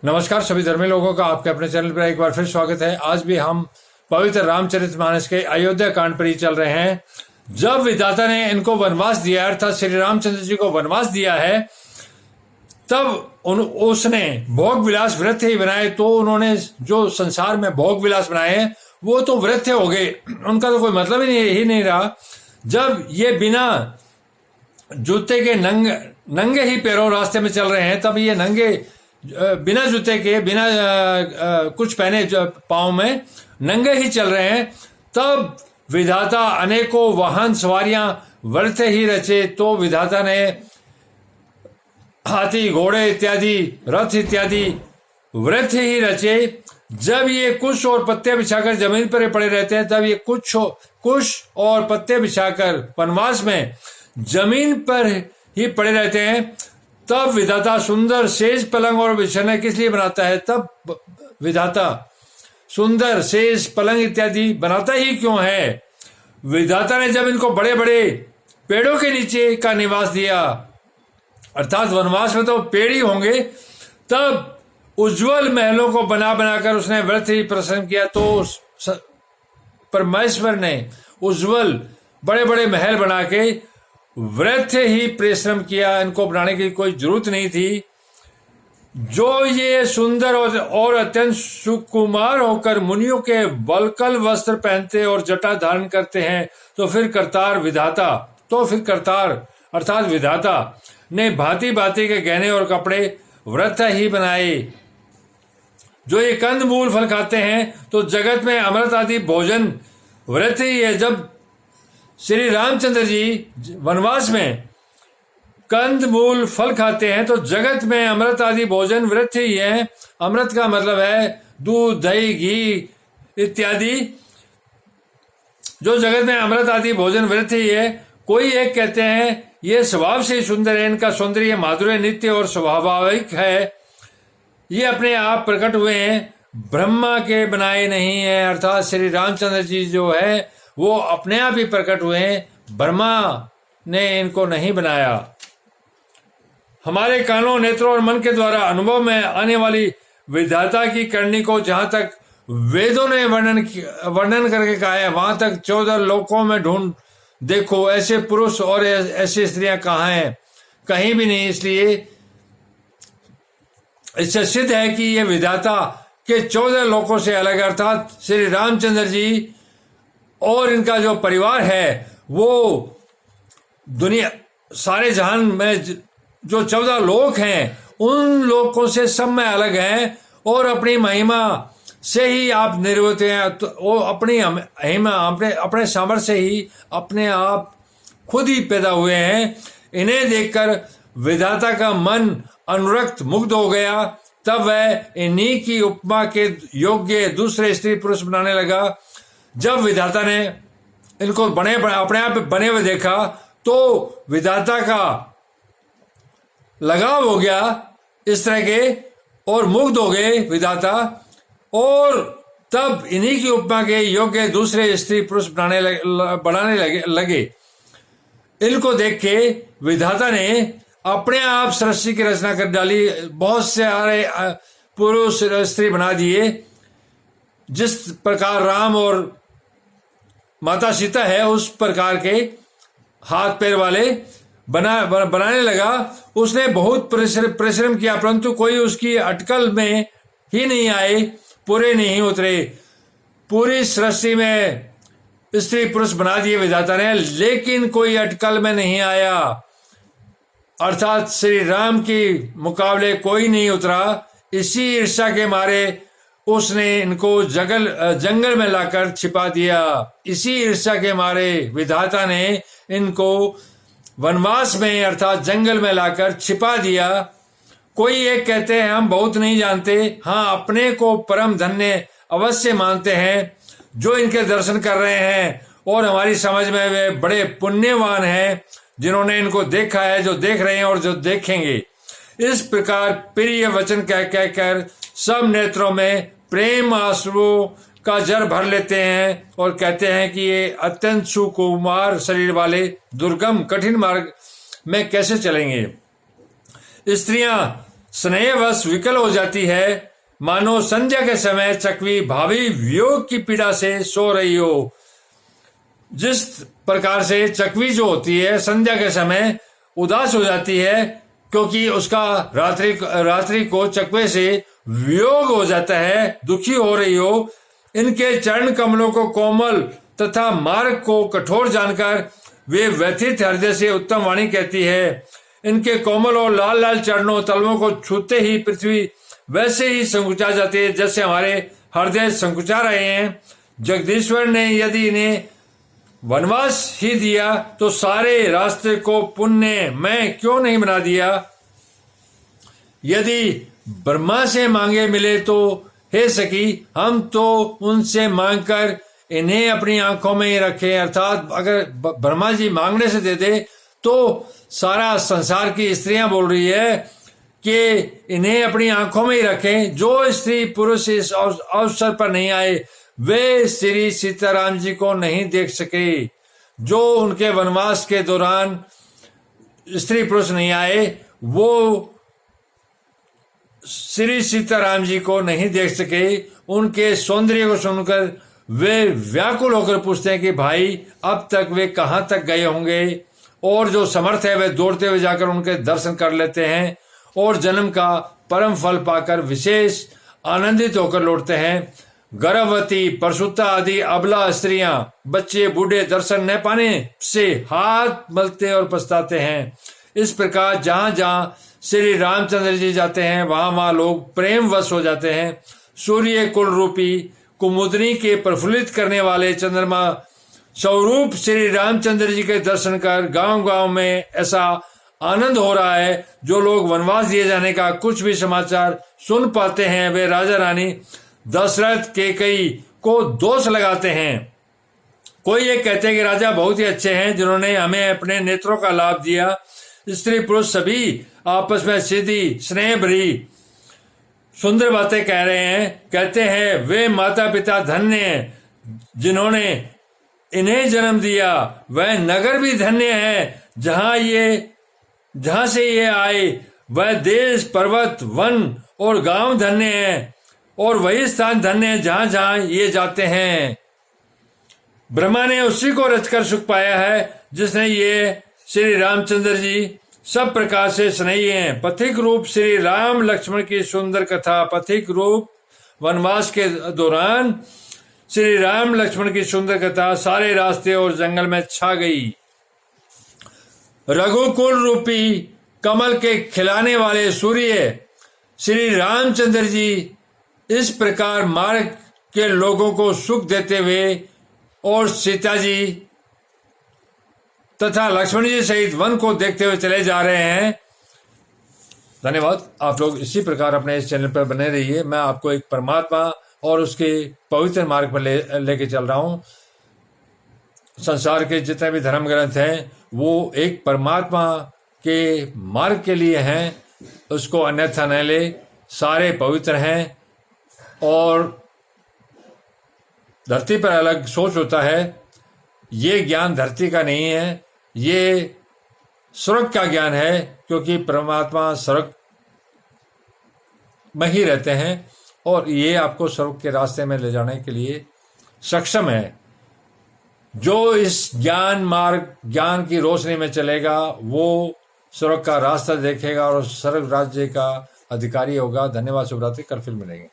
नमस्कार सभी धर्मी लोगों का आपके अपने चैनल पर एक बार फिर स्वागत है। आज भी हम पवित्र रामचरितमानस के अयोध्या कांड पर ही चल रहे हैं। जब विधाता ने इनको वनवास दिया, अर्थात श्री रामचंद्र जी को वनवास दिया है, तब उसने भोग विलास वृत्य ही बनाए। तो उन्होंने जो संसार में भोग विलास बनाए वो तो वृत्य हो गए, उनका तो कोई मतलब ही नहीं रहा। जब ये बिना जूते के नंगे ही पैरों रास्ते में चल रहे हैं, तब ये नंगे बिना जूते के, बिना कुछ पहने पाँव में नंगे ही चल रहे हैं, तब विधाता अनेकों वाहन सवारियां वृत्य ही रचे। तो विधाता ने हाथी, घोड़े इत्यादि, रथ इत्यादि वृत्य ही रचे। जब ये कुश और पत्ते बिछाकर जमीन पर पड़े रहते हैं, तब ये कुश और पत्ते बिछाकर वनवास में जमीन पर ही पड़े रहते हैं। तब विधाता सुंदर सेज पलंग और बिछाने किस लिए बनाता है? तब विधाता सुंदर सेज पलंग इत्यादि बनाता ही क्यों है? विधाता ने जब इनको बड़े बड़े पेड़ों के नीचे का निवास दिया, अर्थात वनवास में तो पेड़ ही होंगे, तब उज्जवल महलों को बना बनाकर उसने व्रत ही प्रसन्न किया। तो परमेश्वर ने उज्जवल बड़े बड़े महल बना के व्रत ही परिश्रम किया, इनको बनाने की कोई जरूरत नहीं थी। जो ये सुंदर और अत्यंत सुकुमार होकर मुनियों के वल्कल वस्त्र पहनते और जटा धारण करते हैं, तो फिर करतार अर्थात विधाता ने भांति भांति के गहने और कपड़े व्रत ही बनाए। जो ये कंद मूल फल खाते हैं, तो जगत में अमृत आदि भोजन व्रत ही है। जब श्री रामचंद्र जी वनवास में कंद मूल फल खाते हैं, तो जगत में अमृत आदि भोजन व्रत ही है। अमृत का मतलब है दूध, दही, घी इत्यादि। जो जगत में अमृत आदि भोजन व्रत ही है। कोई एक कहते हैं ये स्वभाव से सुंदर है, इनका सौंदर्य माधुर्य नित्य और स्वाभाविक है, ये अपने आप प्रकट हुए हैं, ब्रह्मा के बनाए नहीं है। अर्थात श्री रामचंद्र जी जो है वो अपने आप ही प्रकट हुए हैं, ब्रह्मा ने इनको नहीं बनाया। हमारे कानों, नेत्रों और मन के द्वारा अनुभव में आने वाली विधाता की करनी को जहां तक वेदों ने वर्णन करके कहा है, वहां तक 14 लोकों में ढूंढ देखो, ऐसे पुरुष और ऐसी स्त्रियां कहाँ हैं? कहीं भी नहीं। इसलिए इससे सिद्ध है कि ये विधाता के 14 लोकों से अलग, अर्थात श्री रामचंद्र जी और इनका जो परिवार है वो दुनिया सारे जहान में जो 14 लोक हैं, उन लोकों से सब में अलग हैं और अपनी महिमा से ही आप निर्वृत हैं। तो वो अपनी महिमा अपने सामर्थ्य से ही अपने आप खुद ही पैदा हुए हैं। इन्हें देखकर विधाता का मन अनुरक्त मुग्ध हो गया। तब वह इन्हीं की उपमा के योग्य दूसरे स्त्री पुरुष बनाने लगा। जब विधाता ने इनको अपने आप बने हुए देखा, तो विधाता का लगाव हो गया इस तरह के, और मुग्ध हो गए विधाता, और तब इन्हीं की उपमा के योग्य दूसरे स्त्री पुरुष बनाने लगे। इनको देख के विधाता ने अपने आप सृष्टि की रचना कर डाली। बहुत सारे पुरुष स्त्री बना दिए। जिस प्रकार राम और माता सीता है, उस प्रकार के हाथ पैर वाले बनाने लगा। उसने बहुत परिश्रम किया, परंतु कोई उसकी अटकल में ही नहीं आए, पूरे नहीं उतरे। पूरी सृष्टि में स्त्री पुरुष बना दिए विधाता ने, लेकिन कोई अटकल में नहीं आया, अर्थात श्री राम के मुकाबले कोई नहीं उतरा। इसी ईर्ष्या के मारे उसने इनको जंगल में लाकर छिपा दिया। इसी ईर्ष्या के मारे विधाता ने इनको वनवास में अर्थात जंगल में लाकर छिपा दिया। कोई एक कहते हैं हम बहुत नहीं जानते, हाँ अपने को परम धन्य अवश्य मानते हैं। जो इनके दर्शन कर रहे हैं और हमारी समझ में वे बड़े पुण्यवान हैं, जिन्होंने इनको देखा है, जो देख रहे हैं और जो देखेंगे। इस प्रकार प्रिय वचन कह कर सब नेत्रों में प्रेम आंसुओं का जर भर लेते हैं और कहते हैं कि ये अत्यंत सुकुमार शरीर वाले दुर्गम कठिन मार्ग में कैसे चलेंगे। स्त्रियां स्नेहवश विकल हो जाती है, मानो संध्या के समय चकवी भावी वियोग की पीड़ा से सो रही हो। जिस प्रकार से चकवी जो होती है संध्या के समय उदास हो जाती है, क्योंकि उसका रात्रि को चकवे से वियोग हो जाता है, दुखी हो रही हो। इनके चरण कमलों को कोमल तथा मार्ग को कठोर जानकर वे व्यथित हृदय से उत्तम वाणी कहती है। इनके कोमल और लाल लाल चरणों तलवों को छूते ही पृथ्वी वैसे ही संकुचा जाती है जैसे हमारे हृदय संकुचा रहे हैं। जगदीश्वर ने यदि इन्हें वनवास ही दिया तो सारे रास्ते को पुण्य में क्यों नहीं बना दिया। यदि ब्रह्मा से मांगे मिले तो हे सखी, हम तो उनसे मांगकर इन्हें अपनी आंखों में ही रखें। अर्थात अगर ब्रह्मा जी मांगने से दे दे तो सारा संसार की स्त्रियां बोल रही है कि इन्हें अपनी आंखों में ही रखें। जो स्त्री पुरुष इस अवसर पर नहीं आए वे श्री सीताराम जी को नहीं देख सके। जो उनके वनवास के दौरान स्त्री पुरुष नहीं आए वो श्री सीताराम जी को नहीं देख सके। उनके सौंदर्य को सुनकर वे व्याकुल होकर पूछते हैं कि भाई अब तक वे कहां तक गए होंगे। और जो समर्थ है वे दौड़ते हुए जाकर उनके दर्शन कर लेते हैं और जन्म का परम फल पाकर विशेष आनंदित होकर लौटते हैं। गर्भवती, प्रसूता आदि अबला स्त्रियां, बच्चे, बूढ़े दर्शन न पाने से हाथ मलते और पछताते हैं। इस प्रकार जहां जहां श्री रामचंद्र जी जाते हैं वहां वहां लोग प्रेम वश हो जाते हैं। सूर्य कुल रूपी कुमुदनी के प्रफुल्लित करने वाले चंद्रमा स्वरूप श्री रामचंद्र जी के दर्शन कर गांव गांव में ऐसा आनंद हो रहा है। जो लोग वनवास दिए जाने का कुछ भी समाचार सुन पाते हैं वे राजा रानी दशरथ कैकेयी को दोष लगाते हैं। कोई ये कहते हैं कि राजा बहुत ही अच्छे हैं जिन्होंने हमें अपने नेत्रों का लाभ दिया। स्त्री पुरुष सभी आपस में सीधी स्नेह भरी सुंदर बातें कह रहे हैं। कहते हैं वे माता पिता धन्य हैं जिन्होंने इन्हें जन्म दिया। वह नगर भी धन्य है जहां से ये आए। वह देश, पर्वत, वन और गांव धन्य है और वही स्थान धन्य है जहां जहां ये जाते हैं। ब्रह्मा ने उसी को रचकर सुख पाया है जिसने ये श्री रामचंद्र जी सब प्रकार से स्नेही हैं। पथिक रूप श्री राम लक्ष्मण की सुंदर कथा। पथिक रूप वनवास के दौरान श्री राम लक्ष्मण की सुंदर कथा सारे रास्ते और जंगल में छा गई। रघुकुल रूपी कमल के खिलाने वाले सूर्य श्री रामचंद्र जी इस प्रकार मार्ग के लोगों को सुख देते हुए और सीता जी तथा लक्ष्मण जी सहित वन को देखते हुए चले जा रहे हैं। धन्यवाद। आप लोग इसी प्रकार अपने इस चैनल पर बने रहिए। मैं आपको एक परमात्मा और उसके पवित्र मार्ग पर लेके चल रहा हूं। संसार के जितने भी धर्म ग्रंथ हैं वो एक परमात्मा के मार्ग के लिए हैं, उसको अन्यथा न ले। सारे पवित्र हैं और धरती पर अलग सोच होता है। ये ज्ञान धरती का नहीं है, ये स्वर्ग का ज्ञान है, क्योंकि परमात्मा स्वर्ग में ही रहते हैं और ये आपको स्वर्ग के रास्ते में ले जाने के लिए सक्षम है। जो इस ज्ञान की रोशनी में चलेगा वो स्वर्ग का रास्ता देखेगा और स्वर्ग राज्य का अधिकारी होगा। धन्यवाद। शुभ रात्रि। कल फिर मिलेंगे।